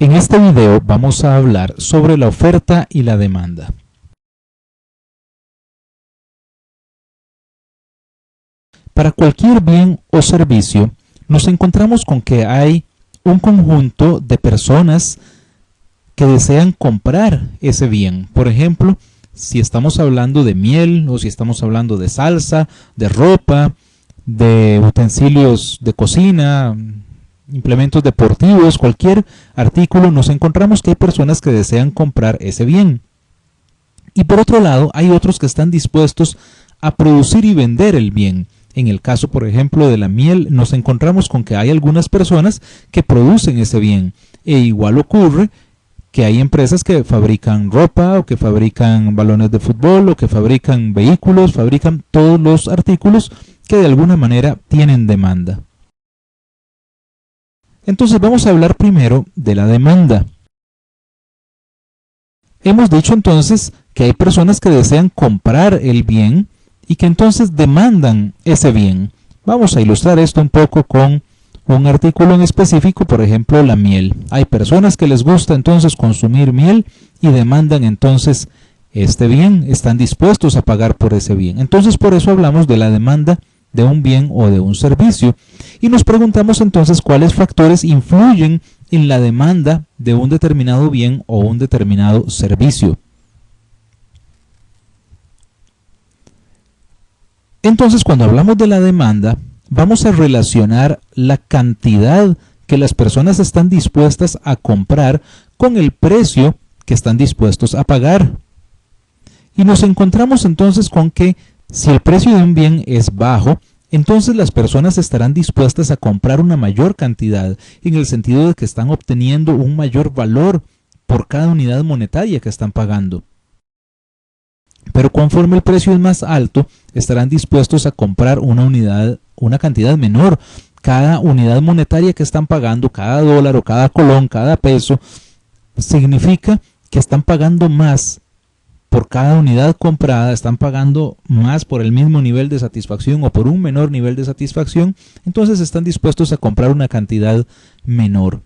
En este video vamos a hablar sobre la oferta y la demanda. Para cualquier bien o servicio, nos encontramos con que hay un conjunto de personas que desean comprar ese bien. Por ejemplo, si estamos hablando de miel o si estamos hablando de salsa, de ropa, de utensilios de cocina, implementos deportivos, cualquier artículo, nos encontramos que hay personas que desean comprar ese bien. Y por otro lado, hay otros que están dispuestos a producir y vender el bien. En el caso, por ejemplo, de la miel, nos encontramos con que hay algunas personas que producen ese bien. E igual ocurre que hay empresas que fabrican ropa o que fabrican balones de fútbol o que fabrican vehículos, fabrican todos los artículos que de alguna manera tienen demanda. Entonces vamos a hablar primero de la demanda. Hemos dicho entonces que hay personas que desean comprar el bien y que entonces demandan ese bien. Vamos a ilustrar esto un poco con un artículo en específico, por ejemplo la miel. Hay personas que les gusta entonces consumir miel y demandan entonces este bien, están dispuestos a pagar por ese bien. Entonces por eso hablamos de la demanda de un bien o de un servicio y nos preguntamos entonces cuáles factores influyen en la demanda de un determinado bien o un determinado servicio. Entonces, cuando hablamos de la demanda, vamos a relacionar la cantidad que las personas están dispuestas a comprar con el precio que están dispuestos a pagar. Y nos encontramos entonces con que si el precio de un bien es bajo, entonces las personas estarán dispuestas a comprar una mayor cantidad, en el sentido de que están obteniendo un mayor valor por cada unidad monetaria que están pagando. Pero conforme el precio es más alto, estarán dispuestos a comprar una cantidad menor. Cada unidad monetaria que están pagando, cada dólar o cada colón, cada peso, significa que están pagando más por cada unidad comprada, están pagando más por el mismo nivel de satisfacción o por un menor nivel de satisfacción, entonces están dispuestos a comprar una cantidad menor.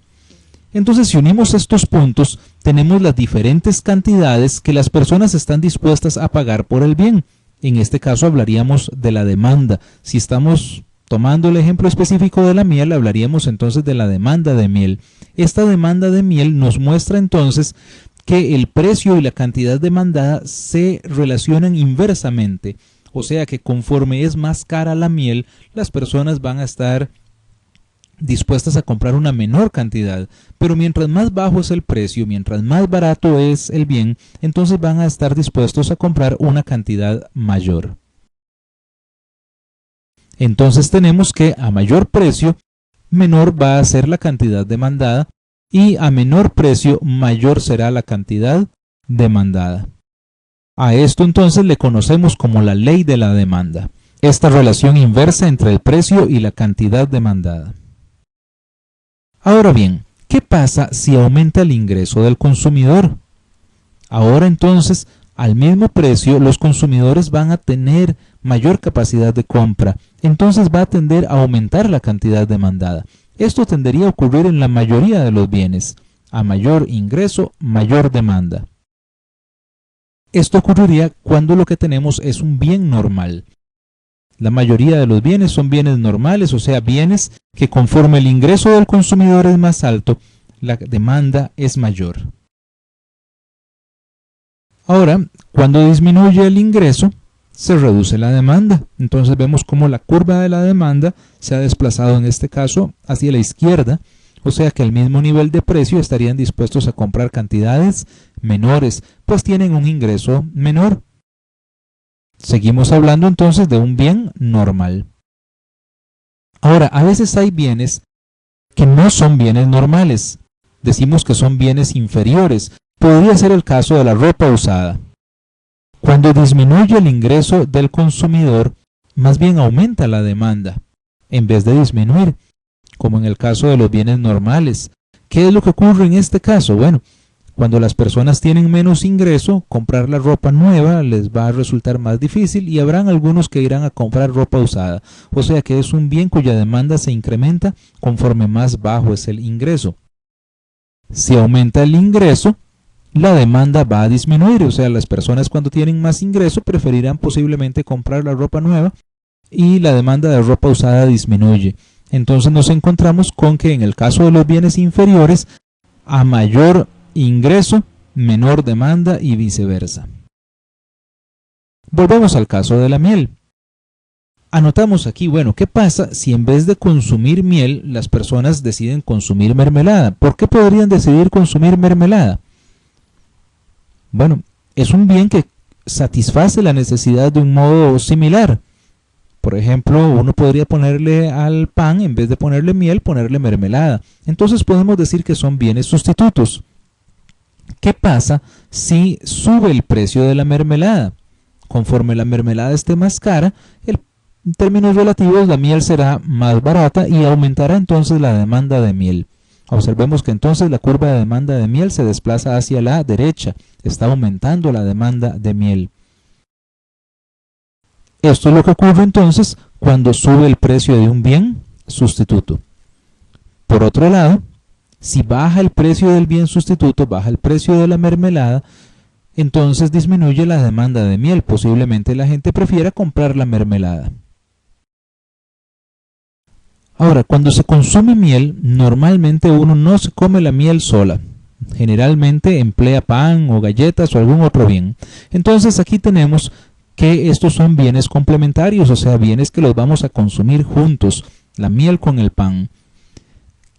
Entonces, si unimos estos puntos, tenemos las diferentes cantidades que las personas están dispuestas a pagar por el bien. En este caso hablaríamos de la demanda. Si estamos tomando el ejemplo específico de la miel, hablaríamos entonces de la demanda de miel. Esta demanda de miel nos muestra entonces que el precio y la cantidad demandada se relacionan inversamente. O sea que conforme es más cara la miel, las personas van a estar dispuestas a comprar una menor cantidad, pero mientras más bajo es el precio, mientras más barato es el bien, entonces van a estar dispuestos a comprar una cantidad mayor. Entonces tenemos que a mayor precio, menor va a ser la cantidad demandada y a menor precio, mayor será la cantidad demandada. A esto entonces le conocemos como la ley de la demanda, esta relación inversa entre el precio y la cantidad demandada. Ahora bien, ¿qué pasa si aumenta el ingreso del consumidor? Ahora entonces, al mismo precio, los consumidores van a tener mayor capacidad de compra, entonces va a tender a aumentar la cantidad demandada. Esto tendería a ocurrir en la mayoría de los bienes. A mayor ingreso, mayor demanda. Esto ocurriría cuando lo que tenemos es un bien normal. La mayoría de los bienes son bienes normales, o sea, bienes que conforme el ingreso del consumidor es más alto, la demanda es mayor. Ahora, cuando disminuye el ingreso, se reduce la demanda. Entonces vemos cómo la curva de la demanda se ha desplazado en este caso hacia la izquierda, o sea que al mismo nivel de precio estarían dispuestos a comprar cantidades menores, pues tienen un ingreso menor. Seguimos hablando entonces de un bien normal. Ahora, a veces hay bienes que no son bienes normales. Decimos que son bienes inferiores. Podría ser el caso de la ropa usada. Cuando disminuye el ingreso del consumidor, más bien aumenta la demanda, en vez de disminuir, como en el caso de los bienes normales. ¿Qué es lo que ocurre en este caso? Bueno, cuando las personas tienen menos ingreso, comprar la ropa nueva les va a resultar más difícil y habrán algunos que irán a comprar ropa usada. O sea que es un bien cuya demanda se incrementa conforme más bajo es el ingreso. Si aumenta el ingreso, la demanda va a disminuir, o sea, las personas cuando tienen más ingreso preferirán posiblemente comprar la ropa nueva y la demanda de ropa usada disminuye. Entonces nos encontramos con que en el caso de los bienes inferiores, a mayor ingreso, menor demanda y viceversa. Volvemos al caso de la miel. Anotamos aquí, bueno, ¿qué pasa si en vez de consumir miel, las personas deciden consumir mermelada? ¿Por qué podrían decidir consumir mermelada? Bueno, es un bien que satisface la necesidad de un modo similar. Por ejemplo, uno podría ponerle al pan, en vez de ponerle miel, ponerle mermelada. Entonces podemos decir que son bienes sustitutos. ¿Qué pasa si sube el precio de la mermelada? Conforme la mermelada esté más cara, en términos relativos la miel será más barata y aumentará entonces la demanda de miel. Observemos que entonces la curva de demanda de miel se desplaza hacia la derecha, está aumentando la demanda de miel. Esto es lo que ocurre entonces cuando sube el precio de un bien sustituto. Por otro lado, si baja el precio del bien sustituto, baja el precio de la mermelada, entonces disminuye la demanda de miel. Posiblemente la gente prefiera comprar la mermelada. Ahora, cuando se consume miel, normalmente uno no se come la miel sola. Generalmente emplea pan o galletas o algún otro bien. Entonces aquí tenemos que estos son bienes complementarios, o sea, bienes que los vamos a consumir juntos, la miel con el pan.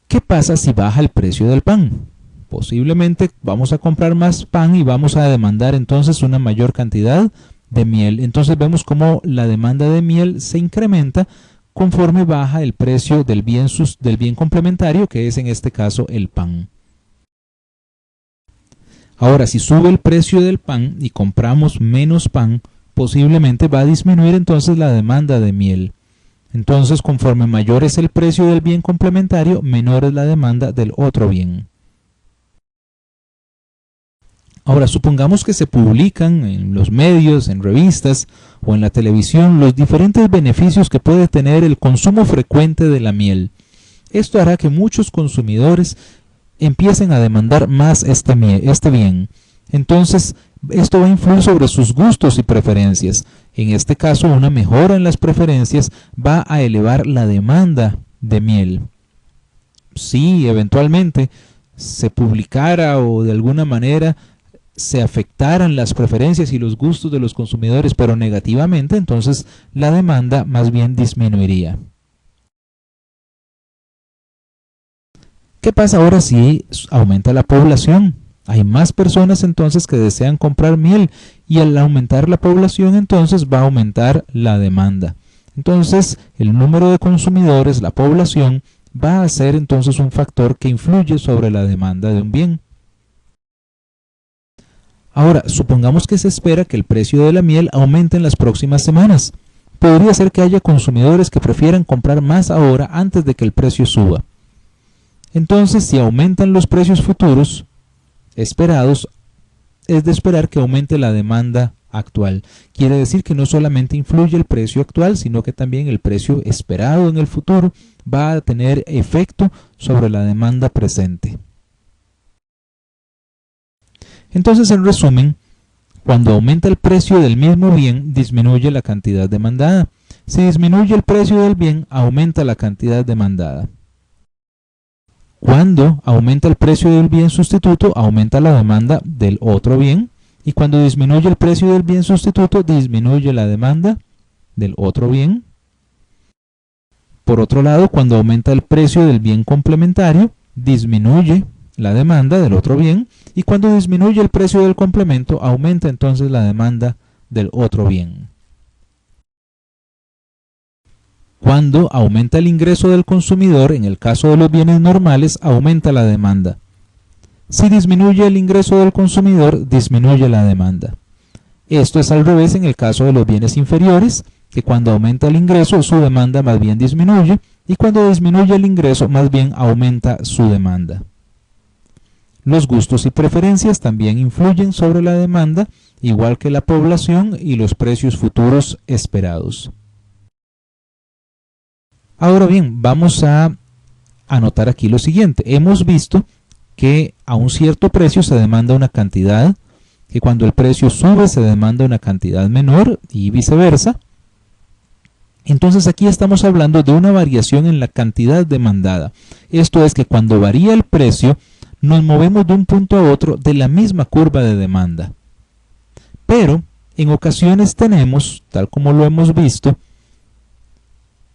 ¿Qué pasa si baja el precio del pan? Posiblemente vamos a comprar más pan y vamos a demandar entonces una mayor cantidad de miel. Entonces vemos cómo la demanda de miel se incrementa conforme baja el precio del bien complementario, que es en este caso el pan. Ahora, si sube el precio del pan y compramos menos pan, posiblemente va a disminuir entonces la demanda de miel. Entonces, conforme mayor es el precio del bien complementario, menor es la demanda del otro bien. Ahora, supongamos que se publican en los medios, en revistas o en la televisión los diferentes beneficios que puede tener el consumo frecuente de la miel. Esto hará que muchos consumidores empiecen a demandar más este bien. Entonces, esto va a influir sobre sus gustos y preferencias. En este caso, una mejora en las preferencias va a elevar la demanda de miel. Si eventualmente se publicara o de alguna manera se afectaran las preferencias y los gustos de los consumidores, pero negativamente, entonces la demanda más bien disminuiría. ¿Qué pasa ahora si aumenta la población? Hay más personas entonces que desean comprar miel y al aumentar la población entonces va a aumentar la demanda. Entonces el número de consumidores, la población, va a ser entonces un factor que influye sobre la demanda de un bien. Ahora, supongamos que se espera que el precio de la miel aumente en las próximas semanas. Podría ser que haya consumidores que prefieran comprar más ahora antes de que el precio suba. Entonces, si aumentan los precios futuros esperados, es de esperar que aumente la demanda actual. Quiere decir que no solamente influye el precio actual, sino que también el precio esperado en el futuro va a tener efecto sobre la demanda presente. Entonces, en resumen, cuando aumenta el precio del mismo bien, disminuye la cantidad demandada. Si disminuye el precio del bien, aumenta la cantidad demandada. Cuando aumenta el precio del bien sustituto, aumenta la demanda del otro bien. Y cuando disminuye el precio del bien sustituto, disminuye la demanda del otro bien. Por otro lado, cuando aumenta el precio del bien complementario, disminuye la demanda del otro bien, y cuando disminuye el precio del complemento, aumenta entonces la demanda del otro bien. Cuando aumenta el ingreso del consumidor, en el caso de los bienes normales, aumenta la demanda. Si disminuye el ingreso del consumidor, disminuye la demanda. Esto es al revés en el caso de los bienes inferiores, que cuando aumenta el ingreso, su demanda más bien disminuye, y cuando disminuye el ingreso, más bien aumenta su demanda. Los gustos y preferencias también influyen sobre la demanda, igual que la población y los precios futuros esperados. Ahora bien, vamos a anotar aquí lo siguiente. Hemos visto que a un cierto precio se demanda una cantidad, que cuando el precio sube se demanda una cantidad menor y viceversa. Entonces aquí estamos hablando de una variación en la cantidad demandada. Esto es que cuando varía el precio, nos movemos de un punto a otro de la misma curva de demanda. Pero en ocasiones tenemos, tal como lo hemos visto,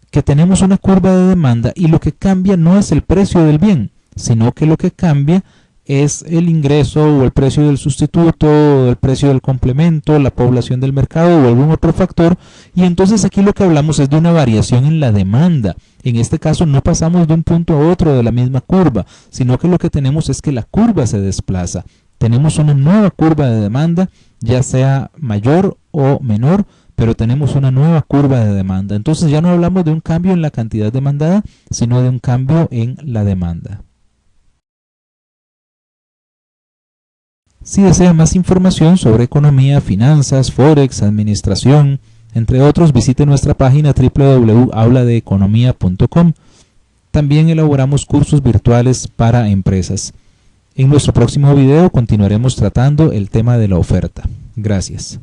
que tenemos una curva de demanda y lo que cambia no es el precio del bien, sino que lo que cambia es el ingreso o el precio del sustituto, o el precio del complemento, la población del mercado o algún otro factor, y entonces aquí lo que hablamos es de una variación en la demanda. En este caso no pasamos de un punto a otro de la misma curva, sino que lo que tenemos es que la curva se desplaza. Tenemos una nueva curva de demanda, ya sea mayor o menor, pero tenemos una nueva curva de demanda. Entonces ya no hablamos de un cambio en la cantidad demandada, sino de un cambio en la demanda. Si desea más información sobre economía, finanzas, forex, administración, entre otros, visite nuestra página www.auladeeconomia.com. También elaboramos cursos virtuales para empresas. En nuestro próximo video continuaremos tratando el tema de la oferta. Gracias.